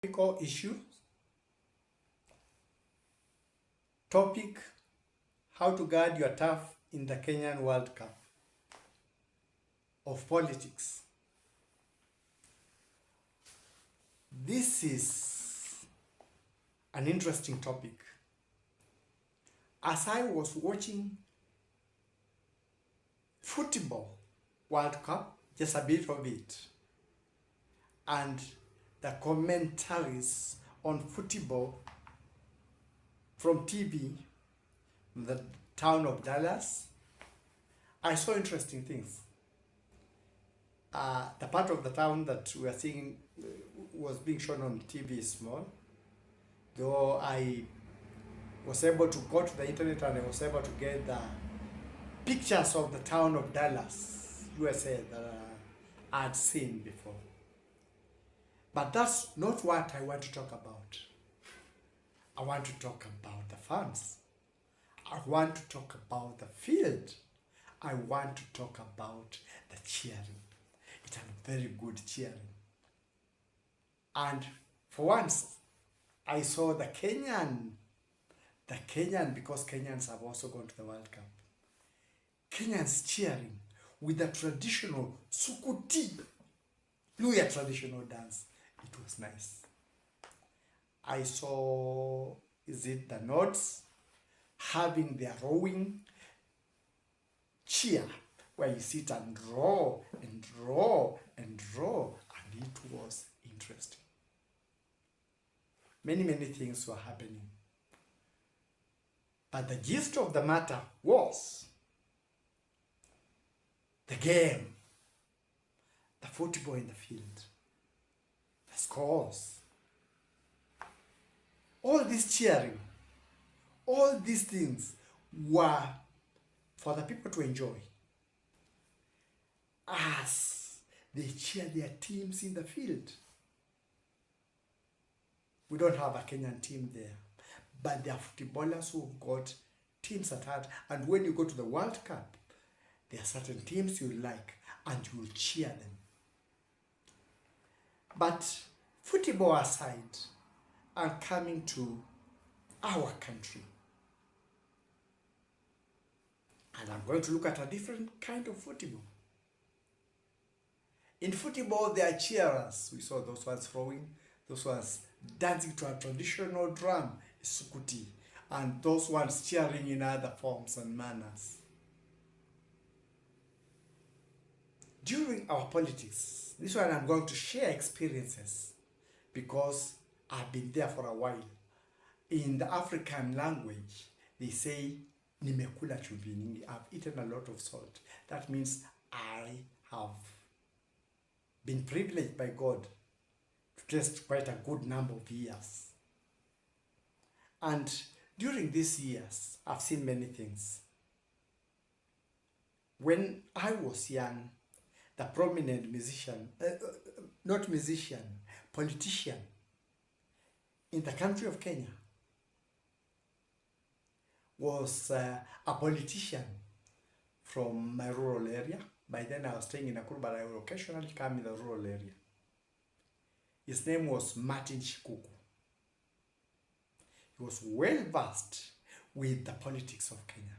Topical issue. Topic: how to guard your turf in the Kenyan World Cup of politics. This is an interesting topic. As I was watching football World Cup, just a bit of it, and the commentaries on football from TV, the town of Dallas, I saw interesting things. The part of the town that we are seeing was being shown on TV is small, though I was able to go to the internet and I was able to get the pictures of the town of Dallas, USA, that I had seen before. But that's not what I want to talk about. I want to talk about the fans. I want to talk about the field. I want to talk about the cheering. It had very good cheering. And for once, I saw the Kenyan, because Kenyans have also gone to the World Cup. Kenyans cheering with the traditional sukuti, Luya traditional dance. It was nice. I saw, is it the Nords having their rowing cheer, where you sit and row and row and row, and it was interesting. Many things were happening. But the gist of the matter was the game, the football in the field, the scores, all this cheering, all these things were for the people to enjoy as they cheer their teams in the field. We don't have a Kenyan team there, but there are footballers who've got teams at heart. And when you go to the World Cup, there are certain teams you like and you will cheer them. But football aside, I'm coming to our country. And I'm going to look at a different kind of football. In football, there are cheerers. We saw those ones throwing, those ones dancing to a traditional drum, sukuti, and those ones cheering in other forms and manners. During our politics, this one I'm going to share experiences because I've been there for a while. In the African language, they say, nimekula chumvi nyingi. I've eaten a lot of salt. That means I have been privileged by God to taste quite a good number of years. And during these years, I've seen many things. When I was young, the prominent politician in the country of Kenya was a politician from my rural area. By then I was staying in Nakuru, but I would occasionally come in the rural area. His name was Martin Shikuku. He was well versed with the politics of Kenya.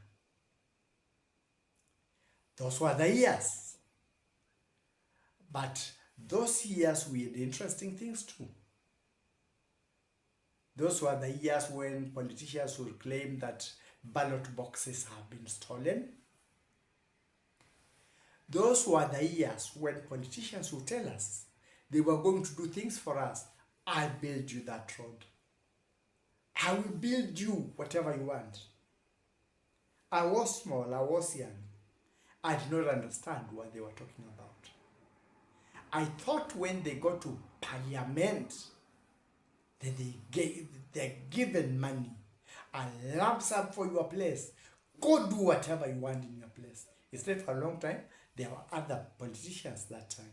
Those were the years. But those years we had interesting things too. Those were the years when politicians would claim that ballot boxes have been stolen. Those were the years when politicians would tell us they were going to do things for us. I'll build you that road. I will build you whatever you want. I was small, I was young. I did not understand what they were talking about. I thought when they go to parliament, then they're given money, a lump sum for your place. Go do whatever you want in your place. Instead, for a long time, there were other politicians that time.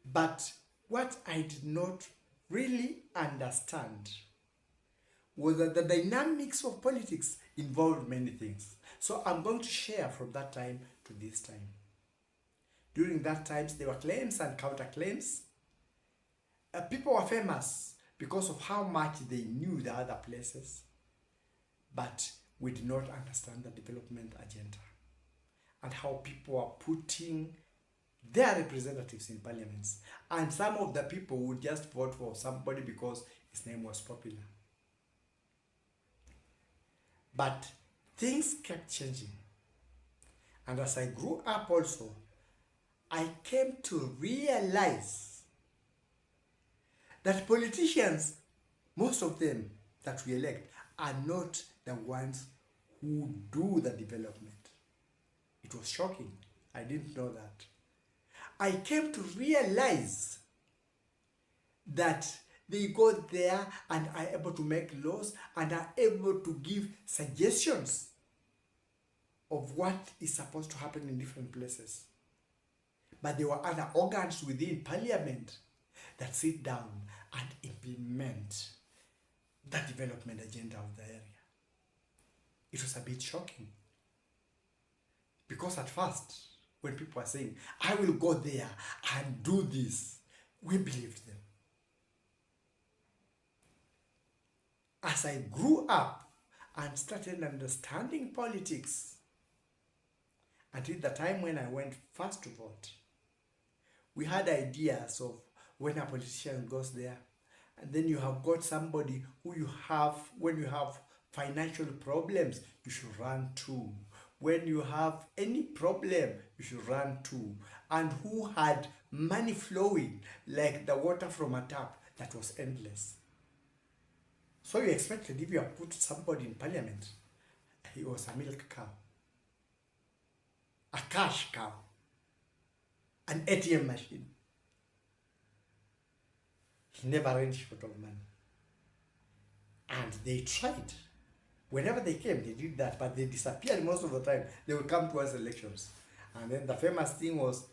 But what I did not really understand was that the dynamics of politics involved many things. So I'm going to share from that time to this time. During that times, there were claims and counterclaims. People were famous because of how much they knew the other places, but we did not understand the development agenda and how people are putting their representatives in parliaments. And some of the people would just vote for somebody because his name was popular. But things kept changing. And as I grew up also, I came to realize that politicians, most of them that we elect, are not the ones who do the development. It was shocking. I didn't know that. I came to realize that they go there and are able to make laws and are able to give suggestions of what is supposed to happen in different places. But there were other organs within parliament that sit down and implement the development agenda of the area. It was a bit shocking. Because at first, when people were saying, I will go there and do this, we believed them. As I grew up and started understanding politics, until the time when I went first to vote, we had ideas of when a politician goes there, and then you have got somebody who you have, when you have financial problems, you should run to. When you have any problem, you should run to. And who had money flowing, like the water from a tap that was endless. So you expected if you have put somebody in parliament, he was a milk cow, a cash cow, an ATM machine. He never ran short of money. And they tried. Whenever they came, they did that, but they disappeared most of the time. They would come to us elections. And then the famous thing was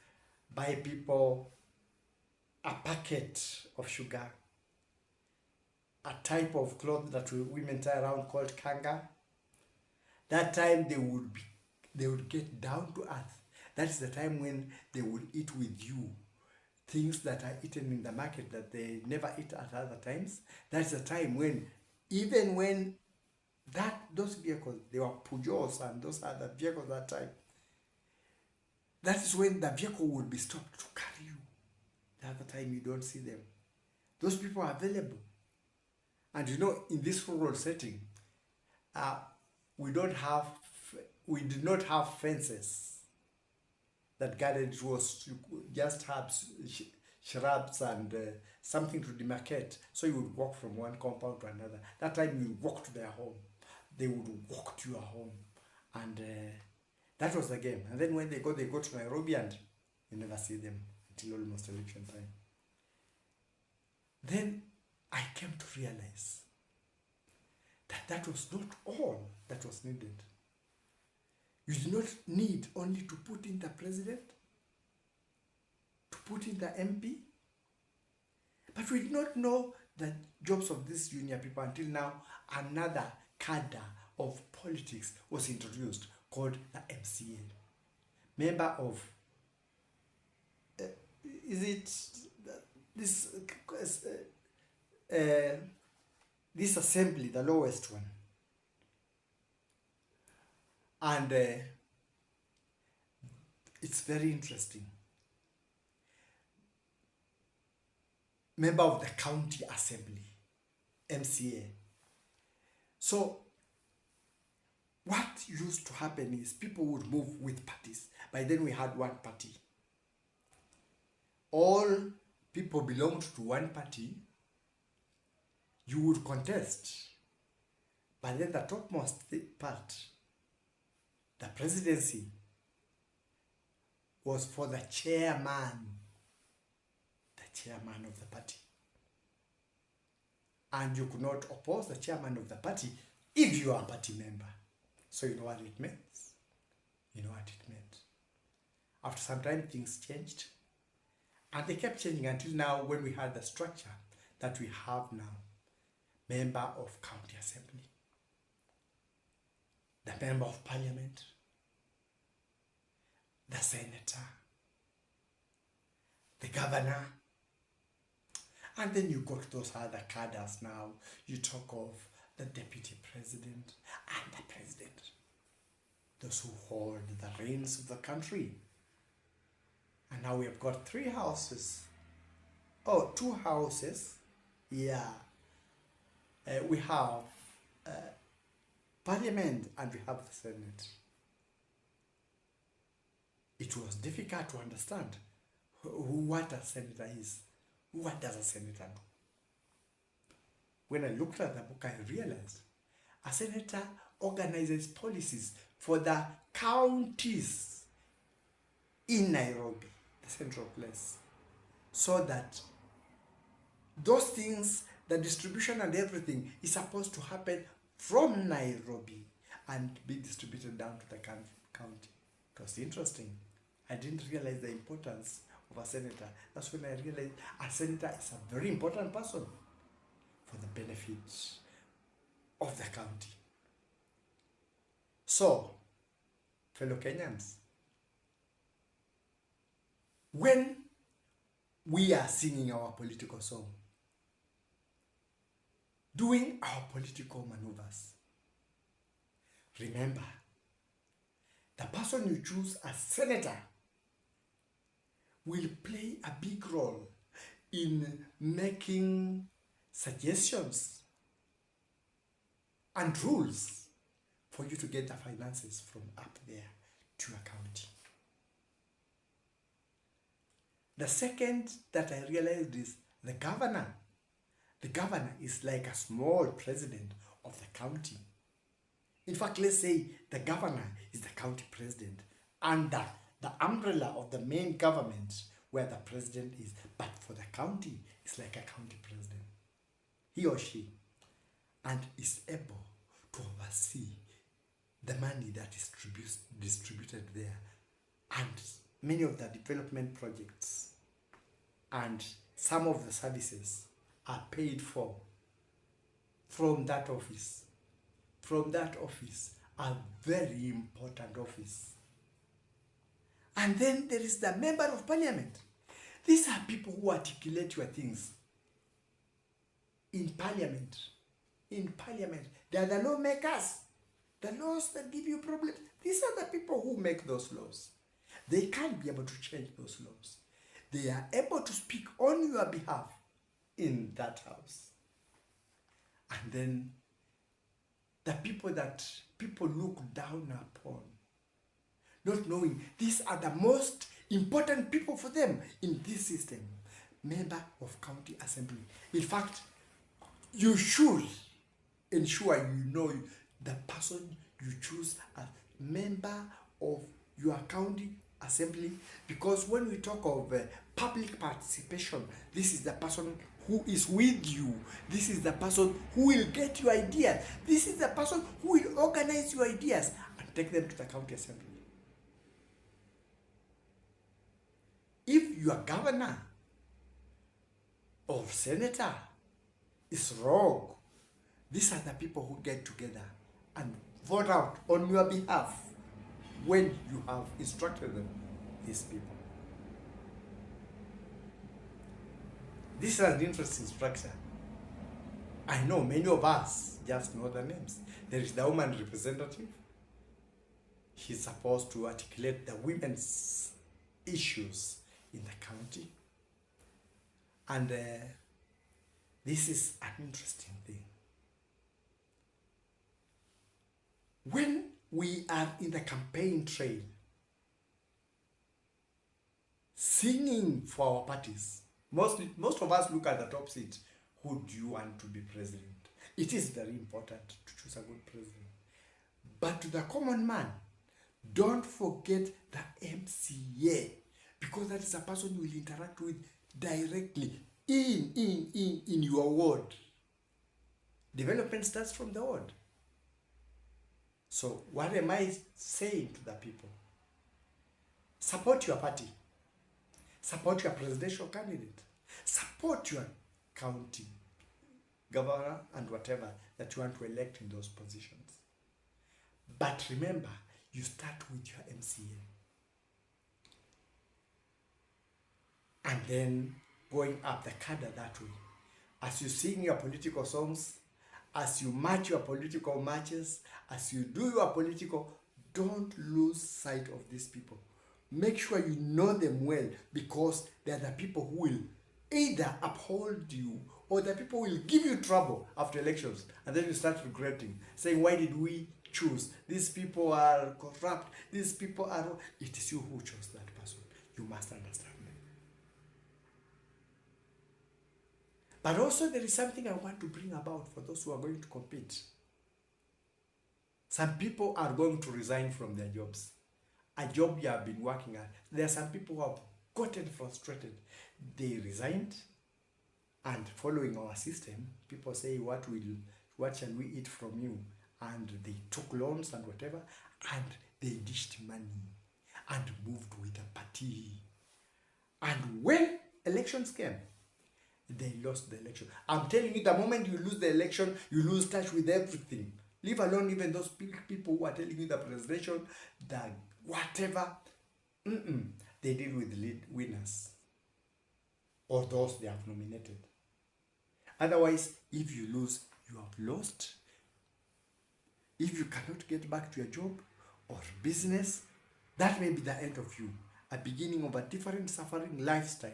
buy people a packet of sugar, a type of cloth that women tie around called kanga. That time they would get down to earth. That is the time when they would eat with you things that are eaten in the market that they never eat at other times. That's the time when, even when those vehicles, they were Peugeots and those other vehicles that time, that is when the vehicle would be stopped to carry you. The other time you don't see them. Those people are available. And you know, in this rural setting, we did not have fences that guarded. It was, you just have shrubs and something to demarcate. So you would walk from one compound to another. That time you would walk to their home. They would walk to your home. And that was the game. And then when they go to Nairobi and you never see them until almost election time. Then I came to realize that that was not all that was needed. You did not need only to put in the president, to put in the MP, but we did not know the jobs of these junior people until now. Another cadre of politics was introduced called the MCA, member of, this assembly, the lowest one. And it's very interesting. Member of the county assembly, MCA. So what used to happen is people would move with parties. By then we had one party. All people belonged to one party. You would contest. But then the topmost part, the presidency, was for the chairman of the party. And you could not oppose the chairman of the party if you are a party member. So you know what it means. You know what it meant. After some time, things changed. And they kept changing until now, when we had the structure that we have now. Member of county assembly, the member of parliament, the senator, the governor, And then you got those other cadres now. You talk of the deputy president and the president. Those who hold the reins of the country. And now we have got 3 houses. Oh, 2 houses. Yeah. We have Parliament and we have the Senate. It was difficult to understand what a senator is. What does a senator do? When I looked at the book, I realized a senator organizes policies for the counties in Nairobi, the central place, so that those things, the distribution and everything, is supposed to happen from Nairobi and be distributed down to the county. It was interesting. I didn't realize the importance of a senator. That's when I realized a senator is a very important person for the benefit of the county. So, fellow Kenyans, when we are singing our political song, doing our political maneuvers, remember, the person you choose as senator will play a big role in making suggestions and rules for you to get the finances from up there to your county. The second that I realized is the governor. The governor is like a small president of the county. In fact, let's say the governor is the county president under the umbrella of the main government where the president is. But for the county, it's like a county president. He or she, and is able to oversee the money that is distributed there, and many of the development projects and some of the services are paid for from that office. From that office, a very important office. And then there is the member of parliament. These are people who articulate your things in parliament. In parliament, they are the lawmakers. The laws that give you problems. These are the people who make those laws. They can't be able to change those laws. They are able to speak on your behalf in that house. And then the people that people look down upon, not knowing these are the most important people for them in this system, member of county assembly. In fact, you should ensure you know the person you choose as member of your county assembly, because when we talk of public participation, this is the person who is with you. This is the person who will get your ideas. This is the person who will organize your ideas and take them to the county assembly. If your governor or senator is wrong, these are the people who get together and vote out on your behalf when you have instructed them, these people. This is an interesting structure. I know many of us just know the names. There is the woman representative. He's supposed to articulate the women's issues in the county. And this is an interesting thing. When we are in the campaign trail, singing for our parties, most of us look at the top seat. Who do you want to be president? It is very important to choose a good president. But to the common man, don't forget the MCA, because that is a person you will interact with directly in your ward. Development starts from the ward. So what am I saying to the people? Support your party. Support your presidential candidate. Support your county governor and whatever that you want to elect in those positions. But remember, you start with your MCA. And then going up the cadre that way. as you sing your political songs, as you march your political marches, as you do your political, don't lose sight of these people. Make sure you know them well, because they are the people who will either uphold you or the people will give you trouble after elections, and then you start regretting, saying, why did we choose? These people are corrupt, these people are... It is you who chose that person. You must understand them. But also there is something I want to bring about for those who are going to compete. Some people are going to resign from their jobs. A job you have been working at. There are some people who have gotten frustrated. They resigned, and following our system, people say, what shall we eat from you? And they took loans and whatever, and they dished money and moved with a party. And when elections came, they lost the election. I'm telling you, the moment you lose the election, you lose touch with everything. Leave alone even those people who are telling you the presidential, the whatever. They deal with lead winners or those they have nominated. Otherwise, if you lose, you have lost. If you cannot get back to your job or business, that may be the end of you. A beginning of a different suffering lifestyle.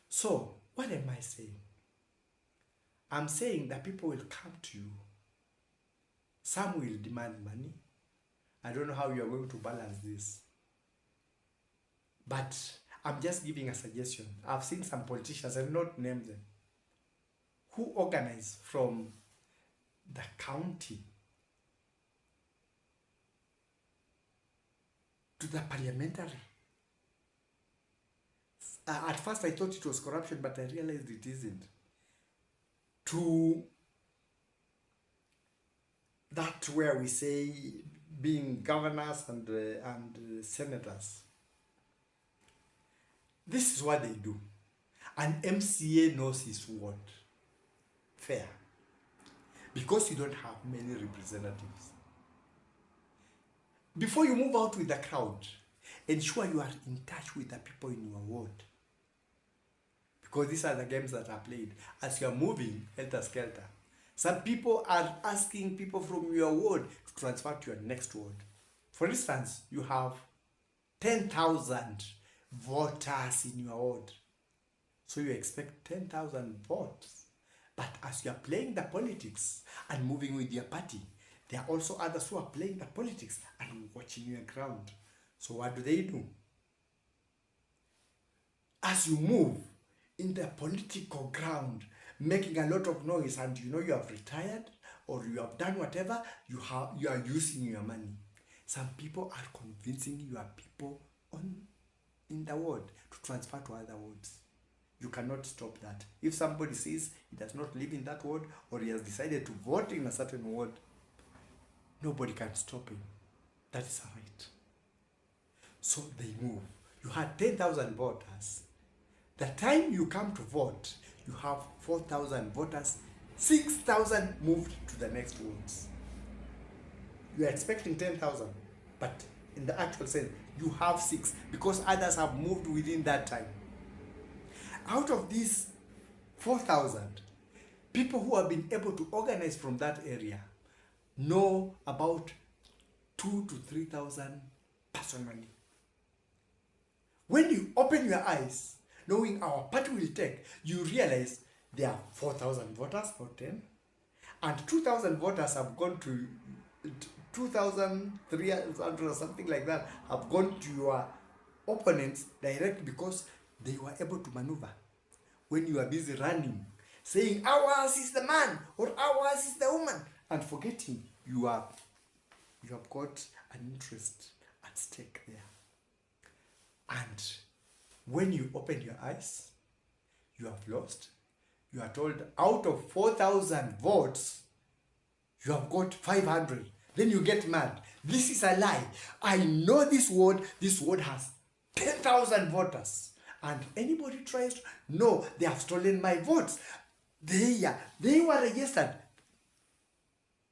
So, what am I saying? I'm saying that people will come to you. Some will demand money. I don't know how you are going to balance this. But I'm just giving a suggestion. I've seen some politicians, I will not name them, who organize from the county to the parliamentary. At first I thought it was corruption, but I realized it isn't. To that where we say being governors and senators. This is what they do. An MCA knows his ward. Fair. Because you don't have many representatives. Before you move out with the crowd, ensure you are in touch with the people in your ward. Because these are the games that are played. As you are moving, helter-skelter, some people are asking people from your ward to transfer to your next ward. For instance, you have 10,000 voters in your ward. So you expect 10,000 votes. But as you are playing the politics and moving with your party, there are also others who are playing the politics and watching your ground. So what do? As you move in the political ground, making a lot of noise, and you know you have retired or you have done whatever, you are using your money. Some people are convincing your people in the ward to transfer to other wards. You cannot stop that. If somebody says he does not live in that ward, or he has decided to vote in a certain ward, nobody can stop him. That is a right. So they move. You had 10,000 voters. The time you come to vote, you have 4,000 voters. 6,000 moved to the next wards. You are expecting 10,000, but in the actual sense, you have 6 because others have moved within that time. Out of these 4,000, people who have been able to organize from that area know about 2,000 to 3,000 personally. When you open your eyes, knowing our party will take, you realize there are 4,000 voters, not 10, and 2,000 voters have gone to 2,300 or something like that, have gone to your opponents direct because they were able to maneuver. When you are busy running, saying ours is the man or ours is the woman, and forgetting you have got an interest at stake there. And when you open your eyes, you have lost. You are told out of 4,000 votes, you have got 500. Then you get mad. This is a lie. I know this ward has 10,000 voters. And anybody tries to, no, they have stolen my votes. They were registered.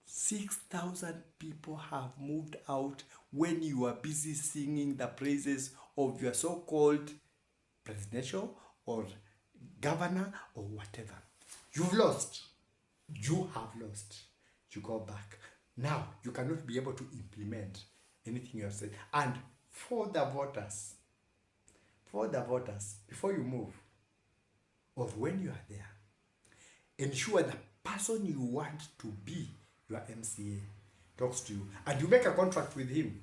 6,000 people have moved out when you are busy singing the praises of your so-called presidential or governor or whatever. You've lost. You have lost. You go back. Now, you cannot be able to implement anything you have said. And for the voters, before you move, or when you are there, ensure the person you want to be your MCA talks to you. And you make a contract with him.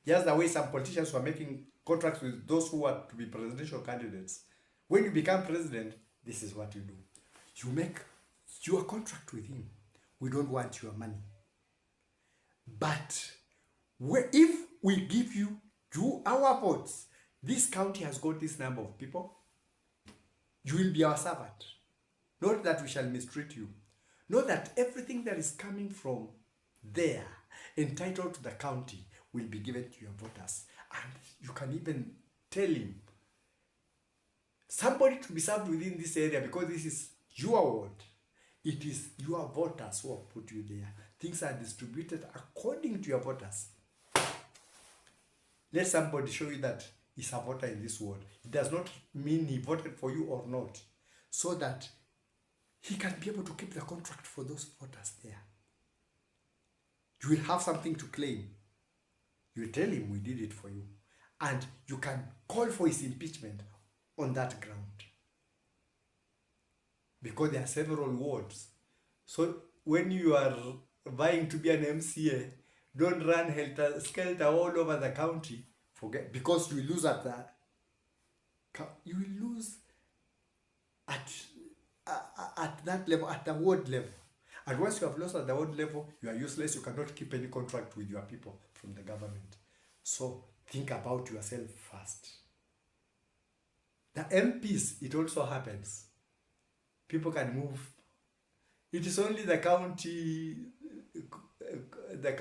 Just the way some politicians were making contracts with those who are to be presidential candidates. When you become president, this is what you do. You make your contract with him. We don't want your money. But if we give you our votes, this county has got this number of people, you will be our servant. Not that we shall mistreat you. Not that everything that is coming from there, entitled to the county, will be given to your voters. And you can even tell him, somebody to be served within this area, because this is your ward. It is your voters who have put you there. Things are distributed according to your voters. Let somebody show you that he's a voter in this ward. It does not mean he voted for you or not. So that he can be able to keep the contract for those voters there. You will have something to claim. You tell him we did it for you. And you can call for his impeachment on that ground. Because there are several wards. So when you are vying to be an MCA, don't run helter-skelter all over the county. Forget, because you will lose at that level, at the ward level. And once you have lost at the ward level, you are useless. You cannot keep any contract with your people from the government. So think about yourself first. The MPs, it also happens. People can move. It is only the county, the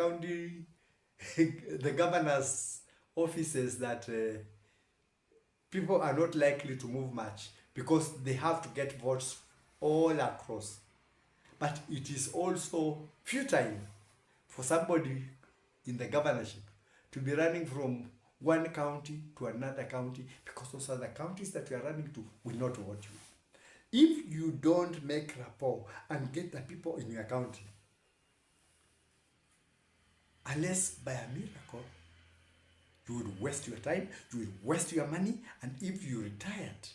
governor's offices that people are not likely to move much, because they have to get votes all across. But it is also futile for somebody in the governorship to be running from one county to another county, because those are the counties that you are running to will not vote you. If you don't make rapport and get the people in your county, unless by a miracle, you would waste your time, you would waste your money, and if you retired,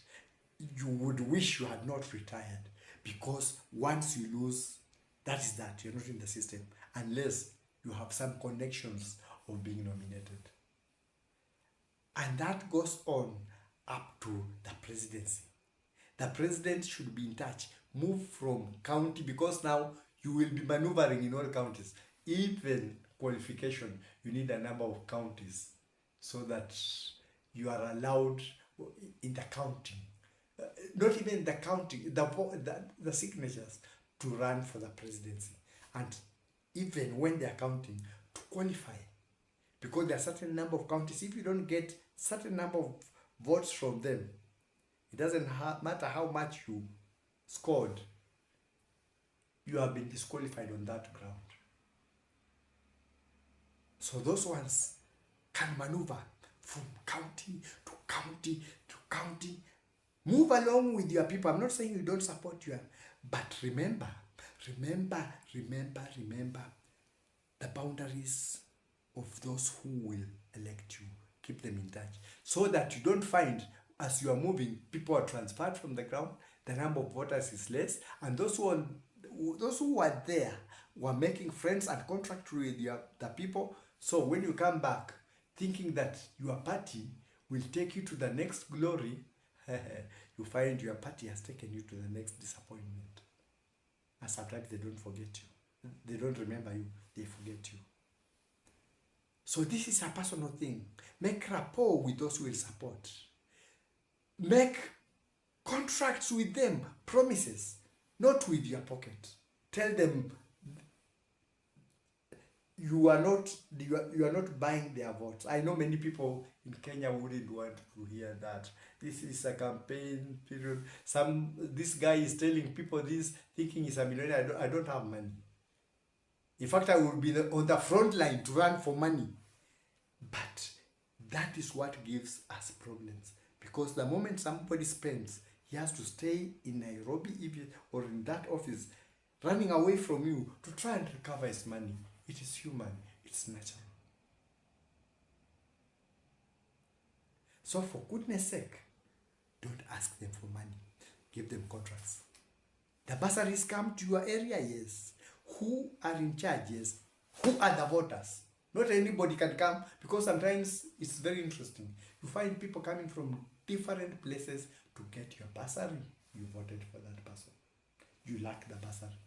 you would wish you had not retired, because once you lose, that is that, you're not in the system, unless you have some connections of being nominated. And that goes on up to the presidency. The president should be in touch, move from county, because now you will be maneuvering in all counties. Even qualification, you need a number of counties so that you are allowed in the county, not even the county, the signatures to run for the presidency. And even when they are counting, to qualify, because there are certain number of counties, if you don't get certain number of votes from them, it doesn't matter how much you scored, you have been disqualified on that ground. So those ones can maneuver from county to county to county. Move along with your people. I'm not saying you don't support your, but remember the boundaries of those who will elect you. Keep them in touch, so that you don't find, as you are moving, people are transferred from the ground, the number of voters is less, and those who were there were making friends and contract with the people. So when you come back thinking that your party will take you to the next glory, you find your party has taken you to the next disappointment. And sometimes they don't forget you. They don't remember you, they forget you. So this is a personal thing. Make rapport with those who will support. Make contracts with them, promises, not with your pocket. Tell them you are not buying their votes. I know many people in Kenya wouldn't want to hear that. This is a campaign period. This guy is telling people this, thinking he's a millionaire. I don't have money. In fact, I would be on the front line to run for money. But that is what gives us problems. Because the moment somebody spends, He has to stay in Nairobi or in that office, running away from you to try and recover his money. It is human. It's natural. So for goodness sake, don't ask them for money. Give them contracts. The bursaries come to your area, yes. Who are in charge, yes. Who are the voters? Not anybody can come, because sometimes it's very interesting. You find people coming from different places to get your bursary. You voted for that person. You lack the bursary.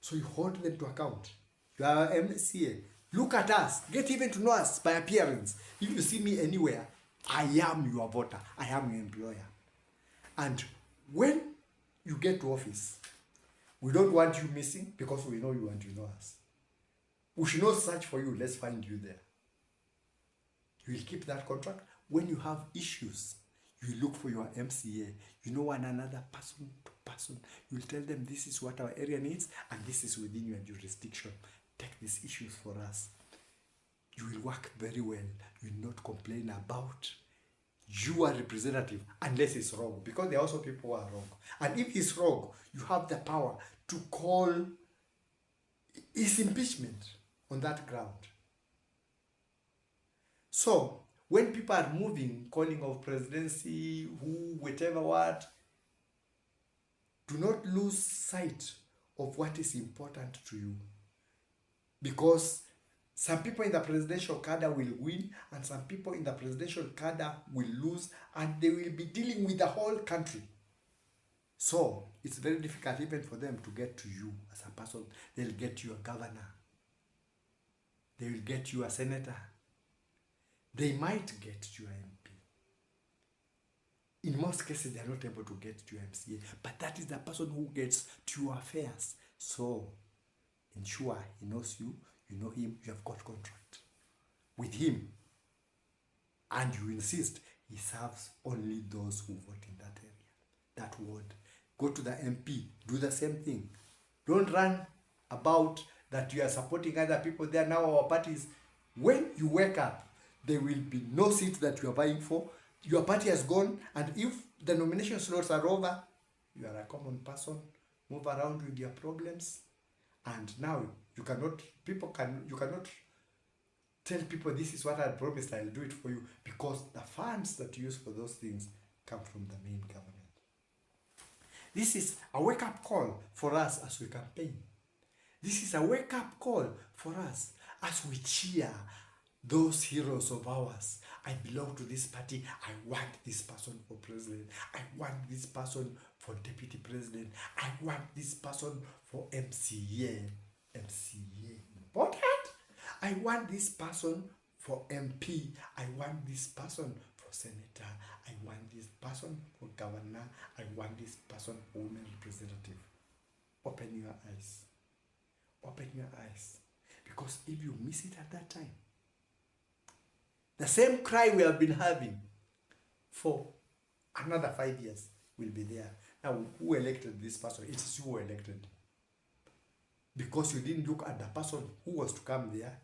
So you hold them to account. You are MCA. Look at us. Get even to know us by appearance. If you see me anywhere, I am your voter. I am your employer. And when you get to office, we don't want you missing, because we know you and you know us. We should not search for you. Let's find you there. You will keep that contract. When you have issues, you look for your MCA. You know one another, person to person. You will tell them, this is what our area needs, and this is within your jurisdiction. Take these issues for us. You will work very well. You will not complain about your representative unless it's wrong, because there are also people who are wrong. And if it's wrong, you have the power to call his impeachment on that ground. So when people are moving, calling of presidency, who, whatever what, do not lose sight of what is important to you. Because some people in the presidential cadre will win, and some people in the presidential cadre will lose, and they will be dealing with the whole country. So it's very difficult even for them to get to you as a person. They'll get you a governor. They will get you a senator. They might get you an MP. In most cases, they are not able to get to MCA, but that is the person who gets to your affairs. So ensure he knows you, you know him, you have got contract with him, and you insist he serves only those who vote in that area, that ward. Go to the MP, do the same thing. Don't run about that you are supporting other people there. Now our parties, when you wake up, there will be no seat that you are vying for. Your party has gone, and if the nomination slots are over, you are a common person. Move around with your problems, and now you cannot tell people, this is what I promised, I'll do it for you, because the funds that you use for those things come from the main government. This is a wake-up call for us as we campaign. This is a wake-up call for us as we cheer those heroes of ours. I belong to this party. I want this person for president. I want this person for deputy president. I want this person for MCA. MCA important. I want this person for MP. I want this person for senator. I want this person for governor. I want this person for women representative. Open your eyes. Open your eyes. Because if you miss it at that time, the same cry we have been having for another 5 years will be there. Now, who elected this person? It is you who elected. Because you didn't look at the person who was to come there.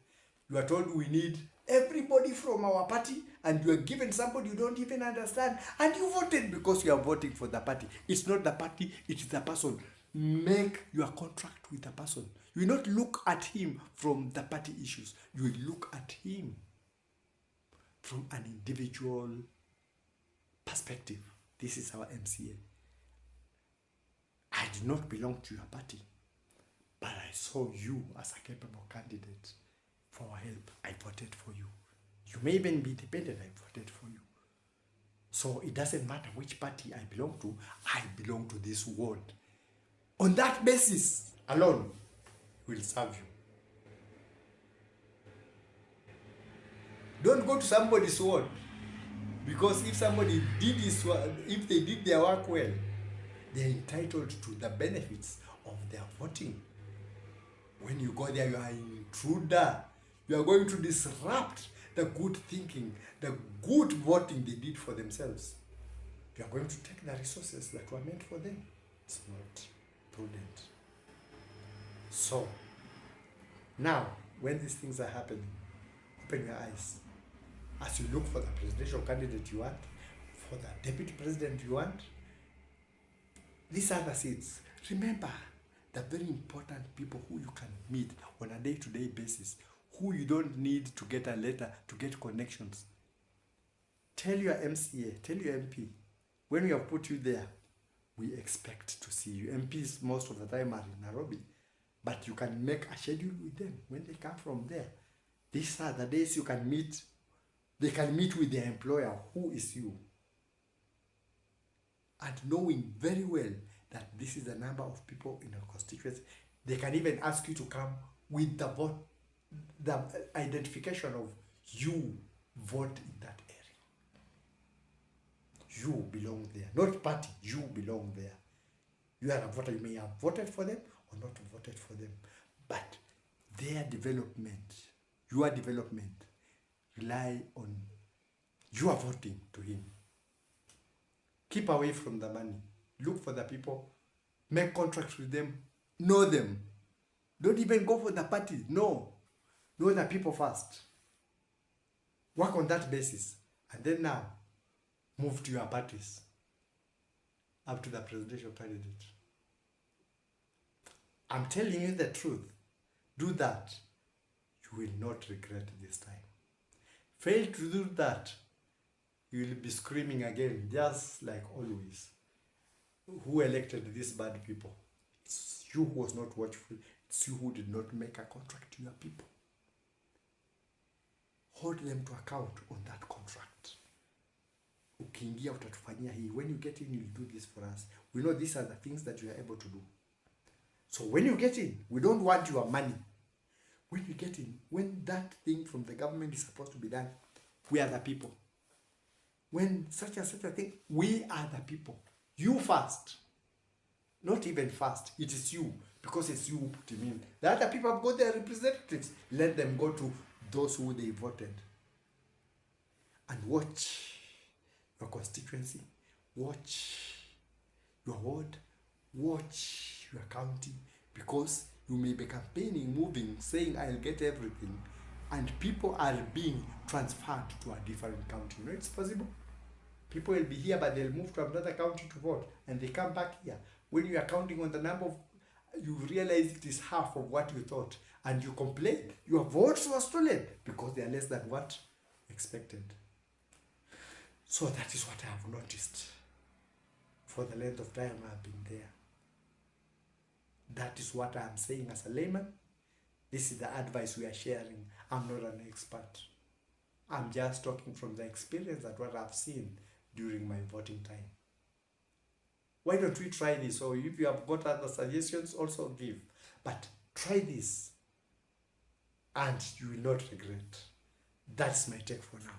You are told we need everybody from our party, and you are given somebody you don't even understand, and you voted because you are voting for the party. It's not the party, it is the person. Make your contract with the person. You will not look at him from the party issues. You will look at him from an individual perspective. This is our MCA. I did not belong to your party, but I saw you as a capable candidate for help. I voted for you. You may even be independent. I voted for you. So it doesn't matter which party I belong to. I belong to this ward. On that basis alone, will serve you. Don't go to somebody's ward, because if somebody did this, if they did their work well, they're entitled to the benefits of their voting. When you go there, you are an intruder. You are going to disrupt the good thinking, the good voting they did for themselves. You are going to take the resources that were meant for them. It's not prudent. So, now, when these things are happening, open your eyes. As you look for the presidential candidate you want, for the deputy president you want, These are the seeds. Remember the very important people who you can meet on a day-to-day basis, who you don't need to get a letter to get connections. Tell your MCA, tell your MP, when we have put you there, we expect to see you. MPs most of the time are in Nairobi, but you can make a schedule with them when they come from there. These are the days you can meet. They can meet with their employer, who is you. And knowing very well that this is the number of people in a constituency. They can even ask you to come with the vote, the identification of you vote in that area. You belong there, not party, you belong there. You are a voter, you may have voted for them or not voted for them, but their development, your development, rely on your voting to him. Keep away from the money. Look for the people. Make contracts with them. Know them. Don't even go for the party. No. Know the people first. Work on that basis. And then now, move to your parties. Up to the presidential candidate. I'm telling you the truth. Do that. You will not regret this time. Fail to do that, you will be screaming again, just like always. Who elected these bad people? It's you who was not watchful. It's you who did not make a contract to your people. Hold them to account on that contract. Ukiingia utatufanyia hii. When you get in, you'll do this for us. We know these are the things that you are able to do. So when you get in, we don't want your money. When you get in, when that thing from the government is supposed to be done, we are the people. When such and such a thing, we are the people. You first. Not even first. It is you. Because it's you who put him in. The other people have got their representatives. Let them go to those who they voted. And watch your constituency. Watch your ward. Watch your county. Because you may be campaigning, moving, saying, I'll get everything. And people are being transferred to a different county. You know it's possible? People will be here, but they'll move to another county to vote. And they come back here. When you are counting on the number of, you realize it is half of what you thought. And you complain. Your votes were stolen because they are less than what expected. So that is what I have noticed. For the length of time I have been there. That is what I am saying as a layman. This is the advice we are sharing. I'm not an expert. I'm just talking from the experience that what I've seen during my voting time. Why don't we try this? Or if you have got other suggestions, also give. But try this. And you will not regret. That's my take for now.